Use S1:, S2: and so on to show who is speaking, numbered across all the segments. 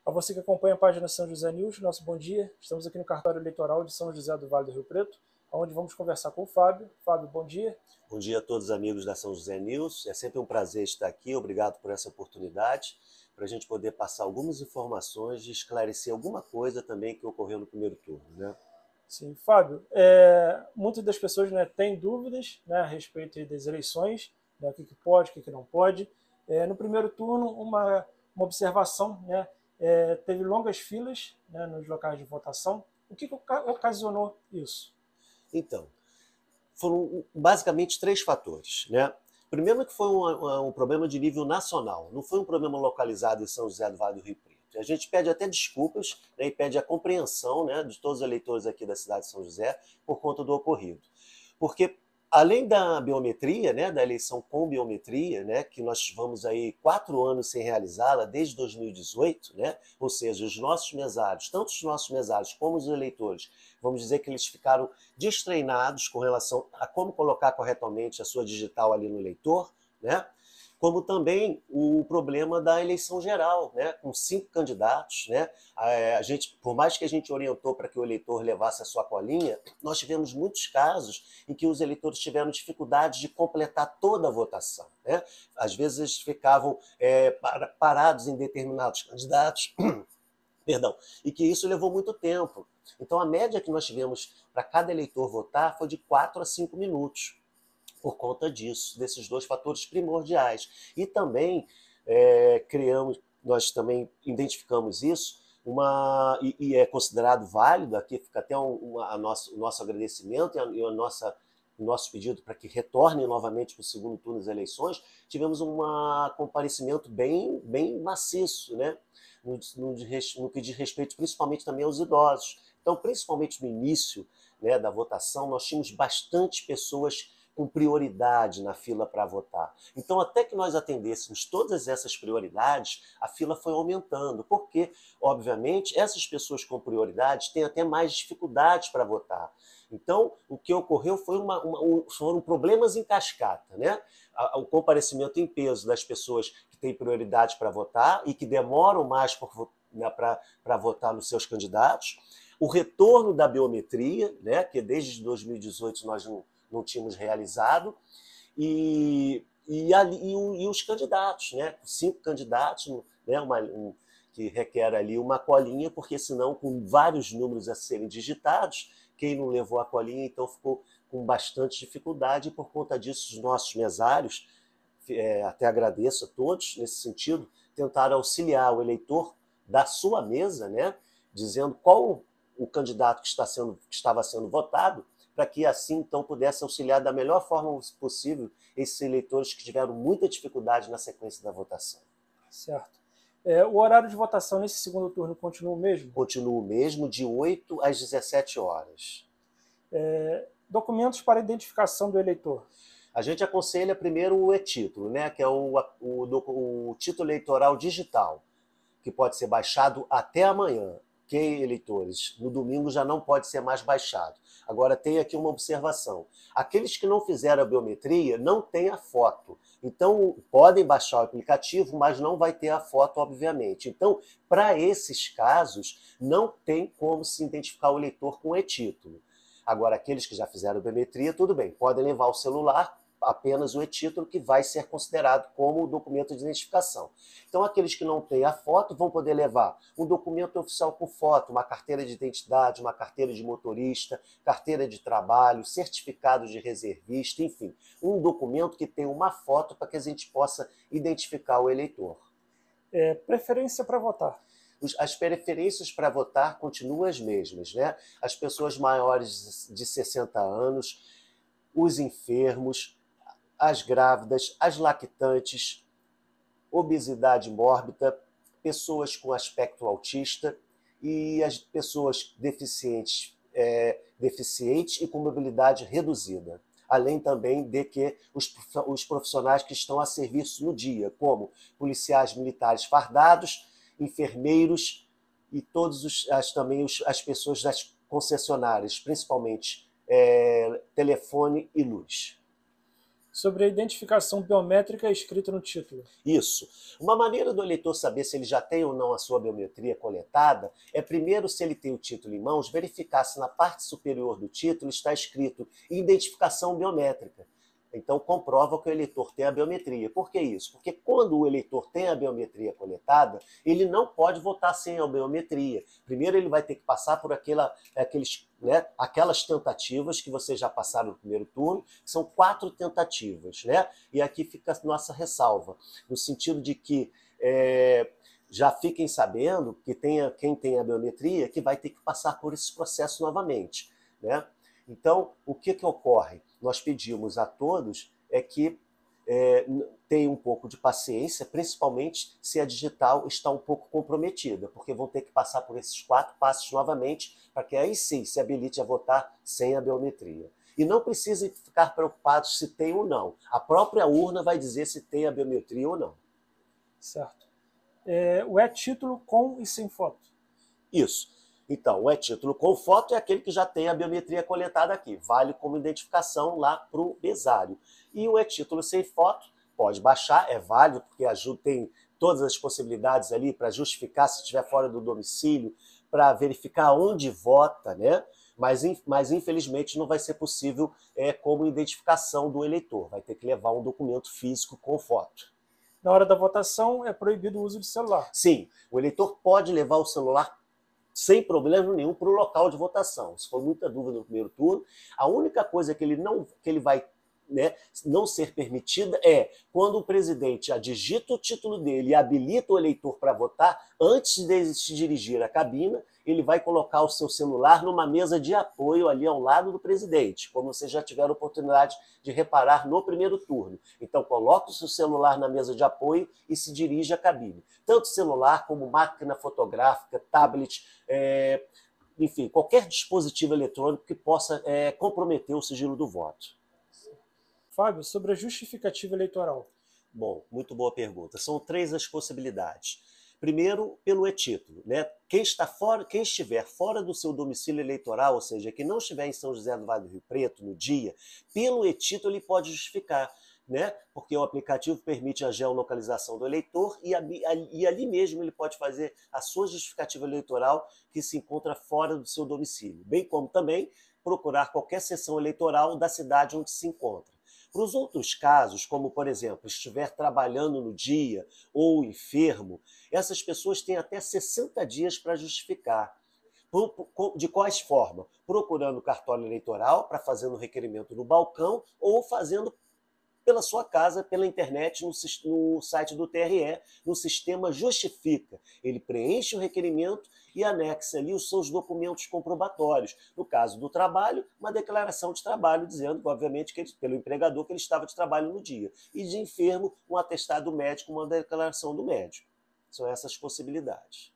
S1: A você que acompanha a página São José News, nosso bom dia. Estamos aqui no cartório eleitoral de São José do Vale do Rio Preto, onde vamos conversar com o Fábio. Fábio, bom dia.
S2: Bom dia a todos os amigos da São José News. É sempre um prazer estar aqui. Obrigado por essa oportunidade, para a gente poder passar algumas informações e esclarecer alguma coisa também que ocorreu no primeiro turno, né?
S1: Sim, Fábio, muitas das pessoas, né, têm dúvidas, né, a respeito das eleições, né, o que pode, o que não pode. No primeiro turno, uma observação, né, teve longas filas, né, nos locais de votação. O que ocasionou isso?
S2: Então, foram basicamente três fatores, né? Primeiro que foi um problema de nível nacional, não foi um problema localizado em São José do Vale do Rio Preto. A gente pede até desculpas, né, e pede a compreensão, né, de todos os eleitores aqui da cidade de São José por conta do ocorrido. Porque além da biometria, né, da eleição com biometria, né, que nós vamos aí 4 anos sem realizá-la, desde 2018, né, ou seja, os nossos mesários, tanto os nossos mesários como os eleitores, vamos dizer que eles ficaram destreinados com relação a como colocar corretamente a sua digital ali no eleitor, né, como também o problema da eleição geral, né, com 5 candidatos, né, a gente, por mais que a gente orientou para que o eleitor levasse a sua colinha, nós tivemos muitos casos em que os eleitores tiveram dificuldade de completar toda a votação, né? Às vezes eles ficavam parados em determinados candidatos, perdão, e que isso levou muito tempo. Então a média que nós tivemos para cada eleitor votar foi de 4 a 5 minutos, por conta disso, desses dois fatores primordiais. E também nós também identificamos isso, e é considerado válido, aqui fica até o nosso agradecimento e o nosso pedido para que retornem novamente para o segundo turno das eleições. Tivemos um comparecimento bem maciço, né? No que diz respeito principalmente também aos idosos. Então, principalmente no início, né, da votação, nós tínhamos bastante pessoas com prioridade na fila para votar. Então, até que nós atendêssemos todas essas prioridades, a fila foi aumentando, porque, obviamente, essas pessoas com prioridade têm até mais dificuldades para votar. Então, o que ocorreu foi foram problemas em cascata, né? O comparecimento em peso das pessoas que têm prioridade para votar e que demoram mais para votar nos seus candidatos, o retorno da biometria, né, que desde 2018 nós não tínhamos realizado, e os candidatos, né? 5 candidatos, né? Que requer ali uma colinha, porque senão, com vários números a serem digitados, quem não levou a colinha, então ficou com bastante dificuldade, e por conta disso, os nossos mesários, até agradeço a todos nesse sentido, tentaram auxiliar o eleitor da sua mesa, né? Dizendo qual o candidato que estava sendo votado, para que assim então pudesse auxiliar da melhor forma possível esses eleitores que tiveram muita dificuldade na sequência da votação.
S1: Certo. O horário de votação nesse segundo turno continua o mesmo?
S2: Continua o mesmo, de 8 às 17 horas.
S1: Documentos para identificação do eleitor.
S2: A gente aconselha primeiro o e-título, né, que é o título eleitoral digital, que pode ser baixado até amanhã. Que eleitores, no domingo já não pode ser mais baixado. Agora tem aqui uma observação. Aqueles que não fizeram a biometria não têm a foto. Então podem baixar o aplicativo, mas não vai ter a foto, obviamente. Então, para esses casos, não tem como se identificar o eleitor com e-título. Agora, aqueles que já fizeram a biometria, tudo bem, podem levar o celular, apenas o e-título, que vai ser considerado como documento de identificação. Então, aqueles que não têm a foto vão poder levar um documento oficial com foto, uma carteira de identidade, uma carteira de motorista, carteira de trabalho, certificado de reservista, enfim, um documento que tenha uma foto para que a gente possa identificar o eleitor.
S1: Preferência para votar.
S2: As preferências para votar continuam as mesmas, né? As pessoas maiores de 60 anos, os enfermos, as grávidas, as lactantes, obesidade mórbida, pessoas com aspecto autista e as pessoas deficientes e com mobilidade reduzida. Além também de que os profissionais que estão a serviço no dia, como policiais militares fardados, enfermeiros e também as pessoas das concessionárias, principalmente telefone e luz.
S1: Sobre a identificação biométrica escrita no título.
S2: Isso. Uma maneira do eleitor saber se ele já tem ou não a sua biometria coletada é, primeiro, se ele tem o título em mãos, verificar se na parte superior do título está escrito identificação biométrica. Então, comprova que o eleitor tem a biometria. Por que isso? Porque quando o eleitor tem a biometria coletada, ele não pode votar sem a biometria. Primeiro, ele vai ter que passar por aquelas tentativas que vocês já passaram no primeiro turno, que são 4 tentativas, né? E aqui fica a nossa ressalva, no sentido de que já fiquem sabendo que quem tem a biometria que vai ter que passar por esse processo novamente, né? Então, o que ocorre? Nós pedimos a todos que tenham um pouco de paciência, principalmente se a digital está um pouco comprometida, porque vão ter que passar por esses 4 passos novamente, para que aí sim se habilite a votar sem a biometria. E não precisa ficar preocupados se tem ou não. A própria urna vai dizer se tem a biometria ou não.
S1: Certo. O e-título com e sem foto.
S2: Isso. Então, o e-título com foto é aquele que já tem a biometria coletada aqui, vale como identificação lá para o mesário. E o e-título sem foto, pode baixar, é válido, porque tem todas as possibilidades ali para justificar se estiver fora do domicílio, para verificar onde vota, né? Mas infelizmente não vai ser possível como identificação do eleitor, vai ter que levar um documento físico com foto.
S1: Na hora da votação é proibido o uso de celular.
S2: Sim, o eleitor pode levar o celular sem problema nenhum para o local de votação. Se for muita dúvida no primeiro turno, a única coisa que ele vai não ser permitida é quando o presidente digita o título dele e habilita o eleitor para votar, antes de se dirigir à cabina, ele vai colocar o seu celular numa mesa de apoio ali ao lado do presidente, como vocês já tiveram oportunidade de reparar no primeiro turno. Então, coloca o seu celular na mesa de apoio e se dirige à cabine. Tanto celular como máquina fotográfica, tablet, enfim, qualquer dispositivo eletrônico que possa comprometer o sigilo do voto.
S1: Fábio, sobre a justificativa eleitoral.
S2: Bom, muito boa pergunta. São 3 as possibilidades. Primeiro, pelo e-título, né? Quem estiver fora do seu domicílio eleitoral, ou seja, que não estiver em São José do Vale do Rio Preto no dia, pelo e-título ele pode justificar, né? Porque o aplicativo permite a geolocalização do eleitor e ali mesmo ele pode fazer a sua justificativa eleitoral que se encontra fora do seu domicílio, bem como também procurar qualquer seção eleitoral da cidade onde se encontra. Para os outros casos, como, por exemplo, estiver trabalhando no dia ou enfermo, essas pessoas têm até 60 dias para justificar. De quais formas? Procurando o cartório eleitoral para fazer um requerimento no balcão ou fazendo pela sua casa, pela internet, no site do TRE, no sistema Justifica. Ele preenche o requerimento e anexa ali os seus documentos comprobatórios. No caso do trabalho, uma declaração de trabalho, dizendo, obviamente, pelo empregador que ele estava de trabalho no dia. E de enfermo, um atestado médico, uma declaração do médico. São essas possibilidades.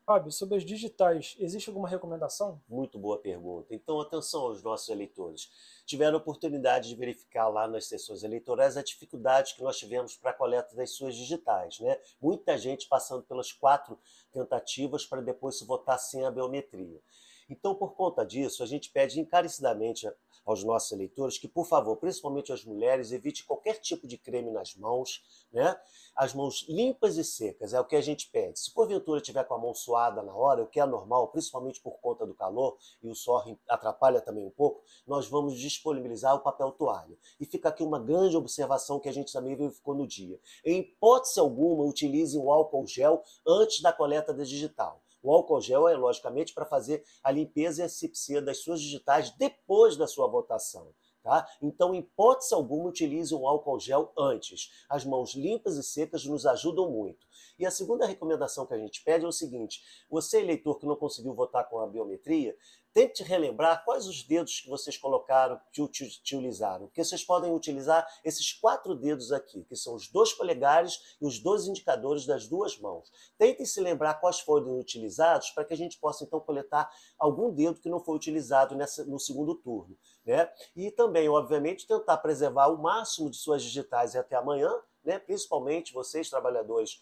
S1: Fábio, sobre as digitais, existe alguma recomendação?
S2: Muito boa pergunta. Então, atenção aos nossos eleitores. Tiveram a oportunidade de verificar lá nas sessões eleitorais a dificuldade que nós tivemos para a coleta das suas digitais, né? Muita gente passando pelas 4 tentativas para depois se votar sem a biometria. Então, por conta disso, a gente pede encarecidamente aos nossos eleitores que, por favor, principalmente as mulheres, evite qualquer tipo de creme nas mãos, né? As mãos limpas e secas é o que a gente pede. Se porventura tiver com a mão suada na hora, o que é normal, principalmente por conta do calor, e o suor atrapalha também um pouco, nós vamos disponibilizar o papel toalha. E fica aqui uma grande observação que a gente também verificou no dia. Em hipótese alguma, utilize o álcool gel antes da coleta da digital. O álcool gel é, logicamente, para fazer a limpeza e a asepsia das suas digitais depois da sua votação. Tá? Então, em hipótese alguma, utilize um álcool gel antes. As mãos limpas e secas nos ajudam muito. E a segunda recomendação que a gente pede é o seguinte: você, eleitor que não conseguiu votar com a biometria, tente relembrar quais os dedos que vocês colocaram, que utilizaram. Porque vocês podem utilizar esses 4 dedos aqui, que são os 2 polegares e os 2 indicadores das 2 mãos. Tentem se lembrar quais foram utilizados para que a gente possa, então, coletar algum dedo que não foi utilizado no segundo turno, né? E também, obviamente, tentar preservar o máximo de suas digitais até amanhã, né? Principalmente vocês, trabalhadores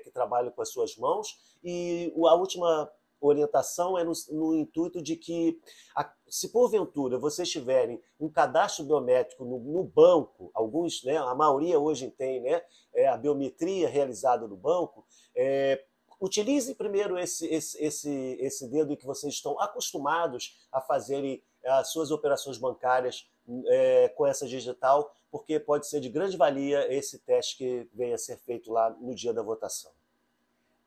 S2: que trabalham com as suas mãos. E a última orientação é no intuito de que, se porventura vocês tiverem um cadastro biométrico no banco, alguns, né, a maioria hoje tem, né, a biometria realizada no banco, utilizem primeiro esse dedo que vocês estão acostumados a fazerem as suas operações bancárias com essa digital, porque pode ser de grande valia esse teste que venha a ser feito lá no dia da votação.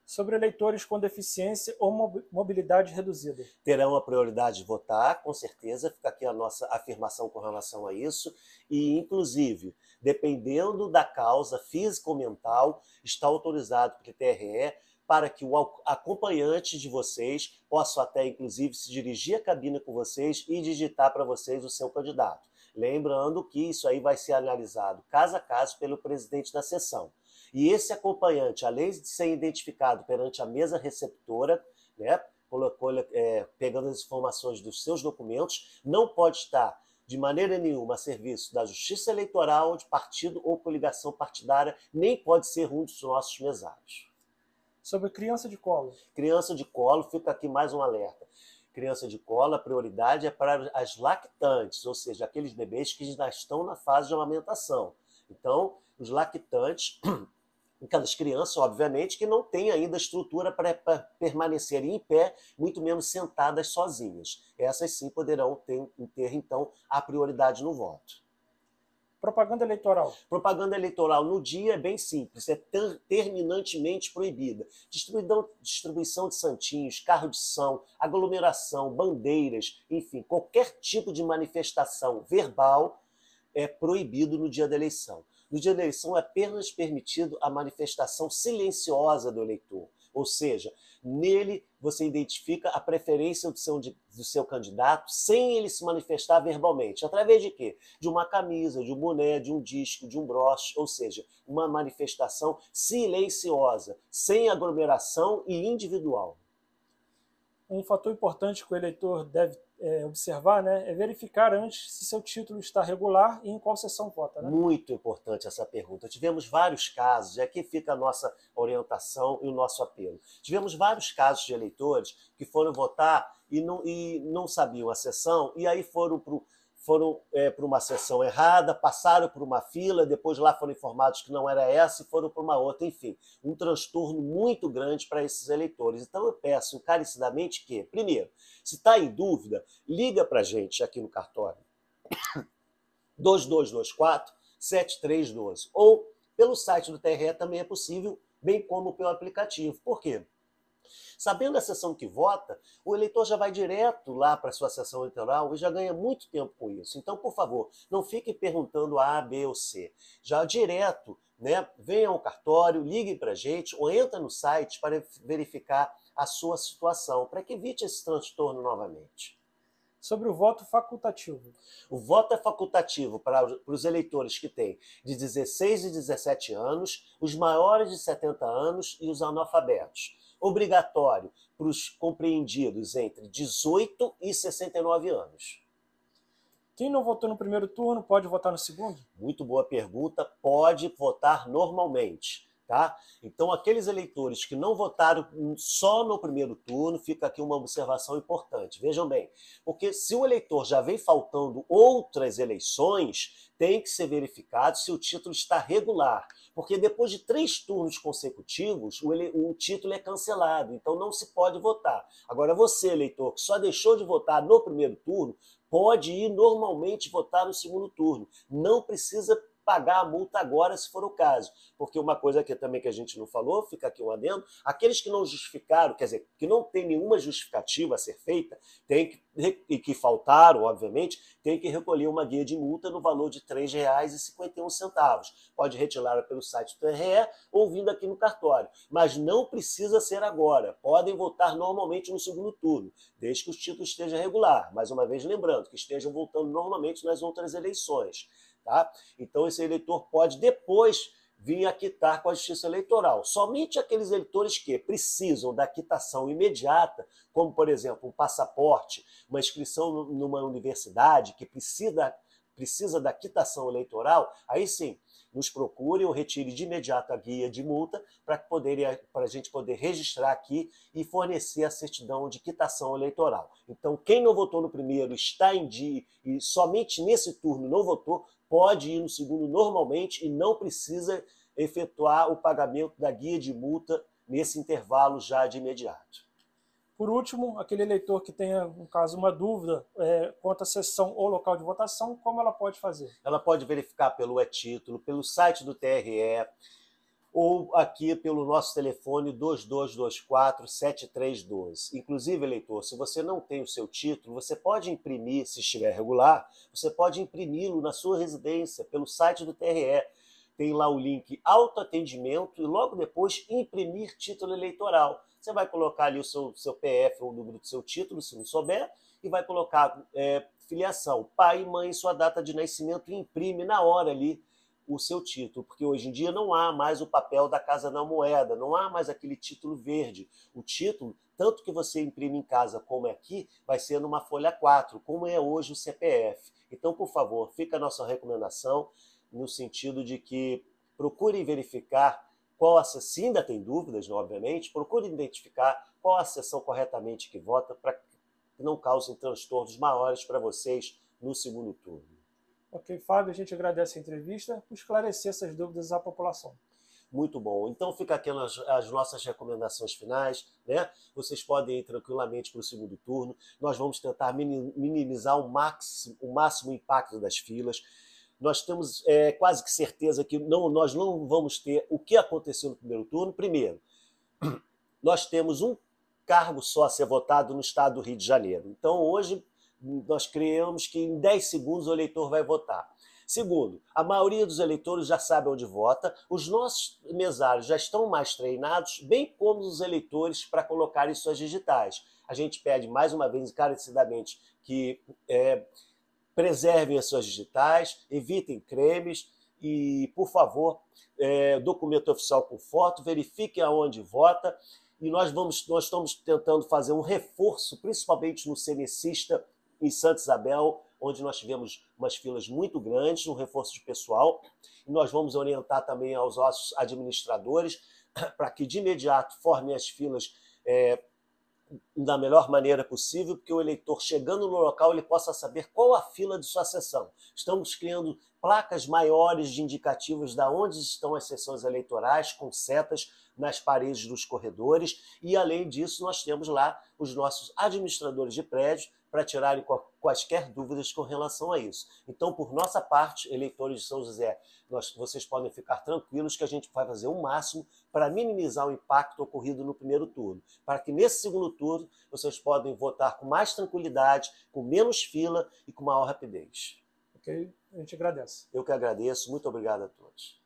S1: Sobre eleitores com deficiência ou mobilidade reduzida.
S2: Terão a prioridade de votar, com certeza, fica aqui a nossa afirmação com relação a isso, e inclusive, dependendo da causa física ou mental, está autorizado pelo TRE para que o acompanhante de vocês possa até, inclusive, se dirigir à cabine com vocês e digitar para vocês o seu candidato. Lembrando que isso aí vai ser analisado caso a caso pelo presidente da sessão. E esse acompanhante, além de ser identificado perante a mesa receptora, né, pegando as informações dos seus documentos, não pode estar de maneira nenhuma a serviço da Justiça Eleitoral, de partido ou coligação partidária, nem pode ser um dos nossos mesários.
S1: Sobre criança de colo.
S2: Criança de colo, fica aqui mais um alerta. Criança de colo, a prioridade é para as lactantes, ou seja, aqueles bebês que já estão na fase de amamentação. Então, os lactantes, aquelas crianças, obviamente, que não têm ainda estrutura para permanecerem em pé, muito menos sentadas sozinhas. Essas sim poderão ter, então, a prioridade no voto.
S1: Propaganda eleitoral.
S2: Propaganda eleitoral no dia é bem simples, é terminantemente proibida. Distribuição de santinhos, carro de som, aglomeração, bandeiras, enfim, qualquer tipo de manifestação verbal é proibido no dia da eleição. No dia da eleição é apenas permitido a manifestação silenciosa do eleitor, ou seja, nele você identifica a preferência do seu candidato sem ele se manifestar verbalmente. Através de quê? De uma camisa, de um boné, de um disco, de um broche, ou seja, uma manifestação silenciosa, sem aglomeração e individual.
S1: Um fator importante que o eleitor deve observar, né, é verificar antes se seu título está regular e em qual sessão vota. Né?
S2: Muito importante essa pergunta. Tivemos vários casos, e aqui fica a nossa orientação e o nosso apelo. Tivemos vários casos de eleitores que foram votar e não sabiam a sessão, e aí foram para uma sessão errada, passaram por uma fila, depois lá foram informados que não era essa e foram para uma outra. Enfim, um transtorno muito grande para esses eleitores. Então eu peço encarecidamente que, primeiro, se está em dúvida, liga para a gente aqui no cartório 2224-7312. Ou pelo site do TRE também é possível, bem como pelo aplicativo. Por quê? Sabendo a sessão que vota, o eleitor já vai direto lá para a sua sessão eleitoral e já ganha muito tempo com isso. Então, por favor, não fique perguntando A, B ou C. Já direto, né, venha ao cartório, ligue para a gente ou entra no site para verificar a sua situação, para que evite esse transtorno novamente.
S1: Sobre o voto facultativo.
S2: O voto é facultativo para os eleitores que têm de 16 e 17 anos, os maiores de 70 anos e os analfabetos. Obrigatório para os compreendidos entre 18 e 69 anos.
S1: Quem não votou no primeiro turno pode votar no segundo?
S2: Muito boa pergunta. Pode votar normalmente. Tá? Então, aqueles eleitores que não votaram só no primeiro turno, fica aqui uma observação importante. Vejam bem, porque se o eleitor já vem faltando outras eleições, tem que ser verificado se o título está regular. Porque depois de 3 turnos consecutivos, o título é cancelado, então não se pode votar. Agora, você, eleitor, que só deixou de votar no primeiro turno, pode ir normalmente votar no segundo turno. Não precisa pagar a multa agora, se for o caso. Porque uma coisa aqui também que a gente não falou, fica aqui um adendo, aqueles que não justificaram, quer dizer, que não tem nenhuma justificativa a ser feita, e que faltaram, obviamente, tem que recolher uma guia de multa no valor de R$ 3,51. Pode retirá-la pelo site do TRE ou vindo aqui no cartório. Mas não precisa ser agora. Podem votar normalmente no segundo turno, desde que o título esteja regular. Mais uma vez lembrando que estejam votando normalmente nas outras eleições. Tá? Então esse eleitor pode depois vir a quitar com a Justiça Eleitoral. Somente aqueles eleitores que precisam da quitação imediata, como por exemplo um passaporte, uma inscrição numa universidade que precisa da quitação eleitoral, aí sim, nos procure ou retire de imediato a guia de multa para a gente poder registrar aqui e fornecer a certidão de quitação eleitoral. Então, quem não votou no primeiro, está em dia e somente nesse turno não votou, pode ir no segundo normalmente e não precisa efetuar o pagamento da guia de multa nesse intervalo já de imediato.
S1: Por último, aquele eleitor que tenha, no caso, uma dúvida quanto à sessão ou local de votação, como ela pode fazer?
S2: Ela pode verificar pelo e-título, pelo site do TRE, ou aqui pelo nosso telefone 2224-7312. Inclusive, eleitor, se você não tem o seu título, você pode imprimir, se estiver regular, você pode imprimi-lo na sua residência, pelo site do TRE. Tem lá o link autoatendimento e logo depois imprimir título eleitoral. Você vai colocar ali o seu PF ou o número do seu título, se não souber, e vai colocar filiação, pai e mãe, sua data de nascimento e imprime na hora ali o seu título, porque hoje em dia não há mais o papel da Casa da Moeda, não há mais aquele título verde. O título, tanto que você imprime em casa como é aqui, vai ser numa folha 4, como é hoje o CPF. Então, por favor, fica a nossa recomendação no sentido de que procure verificar se ainda tem dúvidas, obviamente, procure identificar qual a sessão corretamente que vota para que não causem transtornos maiores para vocês no segundo turno.
S1: Ok, Fábio, a gente agradece a entrevista por esclarecer essas dúvidas à população.
S2: Muito bom. Então fica aqui as nossas recomendações finais, né? Vocês podem ir tranquilamente para o segundo turno. Nós vamos tentar minimizar o máximo impacto das filas. Nós temos quase que certeza que nós não vamos ter o que aconteceu no primeiro turno. Primeiro, nós temos um cargo só a ser votado no estado do Rio de Janeiro. Então, hoje, nós criamos que em 10 segundos o eleitor vai votar. Segundo, a maioria dos eleitores já sabe onde vota, os nossos mesários já estão mais treinados, bem como os eleitores para colocarem suas digitais. A gente pede mais uma vez encarecidamente que preservem as suas digitais, evitem cremes e, por favor, documento oficial com foto, verifiquem aonde vota. E nós estamos tentando fazer um reforço, principalmente no Cenecista, em Santa Isabel, onde nós tivemos umas filas muito grandes, um reforço de pessoal. E nós vamos orientar também aos nossos administradores para que de imediato formem as filas da melhor maneira possível, porque o eleitor, chegando no local, ele possa saber qual a fila de sua sessão. Estamos criando placas maiores de indicativos de onde estão as sessões eleitorais, com setas nas paredes dos corredores, e além disso nós temos lá os nossos administradores de prédio para tirarem quaisquer dúvidas com relação a isso. Então, por nossa parte, eleitores de São José, vocês podem ficar tranquilos que a gente vai fazer o máximo para minimizar o impacto ocorrido no primeiro turno, para que nesse segundo turno vocês podem votar com mais tranquilidade, com menos fila e com maior rapidez.
S1: Ok? A gente agradece.
S2: Eu que agradeço. Muito obrigado a todos.